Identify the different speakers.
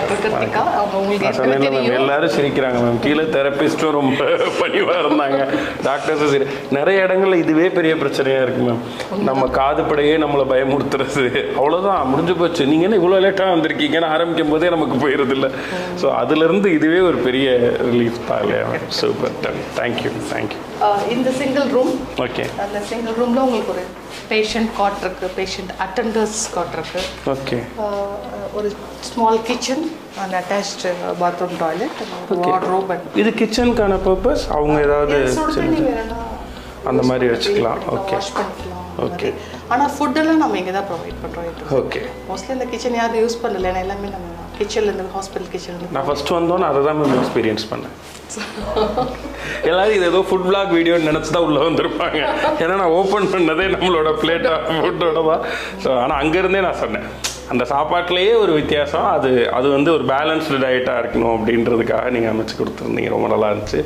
Speaker 1: Doctor Kiruthika. அவங்க உங்களுக்கு
Speaker 2: எல்லாரும் சிரிக்கிறாங்க மேம். கீழே தெரபிஸ்ட்டும் ரொம்ப பணிவாக இருந்தாங்க, டாக்டர்ஸும் சரி. நிறைய இடங்கள்ல இதுவே பெரிய பிரச்சனையாக இருக்கு மேம். நம்ம காதுப்படையே நம்மளை பயமுறுத்துறது, அவ்வளோதான் முடிஞ்சு போச்சு. நீங்கள் என்ன இவ்வளோ லேட்டாக வந்திருக்கீங்கன்னு ஆரம்பிக்கும் போதே நமக்கு போயிடுறது இல்லை. ஸோ அதுலேருந்து இதுவே ஒரு பெரிய ரிலீஃப் தான் இல்லையா மேம். Super, thank you.
Speaker 1: இந்த சிங்கிள் ரூம்,
Speaker 2: ஓகே.
Speaker 1: அந்த சிங்கிள் ரூமில் உங்களுக்கு ஒரு பேஷண்ட் காட் இருக்குது, பேஷண்ட் அட்டெண்டர்ஸ் காட் இருக்குது.
Speaker 2: ஓகே.
Speaker 1: ஒரு small kitchen and attached bathroom, toilet, wardrobe.
Speaker 2: இது கிச்சனுக்கான பர்பஸ் அவங்க ஏதாவது அந்த மாதிரி வச்சுக்கலாம். Okay
Speaker 1: okay. ஆனால் ஃபுட்டெல்லாம் நம்ம இங்கே தான் ப்ரொவைட் பண்ணுறோம்.
Speaker 2: ஓகே.
Speaker 1: மோஸ்ட்லி இந்த கிச்சன் யாரும் யூஸ் பண்ணல, ஏன்னா எல்லாமே நம்ம கிச்சன்லேருந்து ஹாஸ்பிட்டல் கிச்சன்.
Speaker 2: நான் ஃபஸ்ட்டு வந்தோன்னு அதை தான் மேம் எக்ஸ்பீரியன்ஸ் பண்ணேன். எல்லாரும் இது ஏதோ ஃபுட் பிளாக் வீடியோன்னு நினச்சி தான் உள்ளே வந்திருப்பாங்க. ஏன்னா நான் ஓப்பன் பண்ணதே நம்மளோட பிளேட்டாக ஃபுட்டோட தான். ஸோ ஆனால் அங்கேருந்தே நான் சொன்னேன், அந்த சாப்பாட்டிலேயே ஒரு வித்தியாசம், அது வந்து ஒரு பேலன்ஸ்டு டயட்டாக இருக்கணும் அப்படின்றதுக்காக நீங்கள் அமைச்சு கொடுத்துருந்தீங்க. ரொம்ப நல்லா இருந்துச்சு.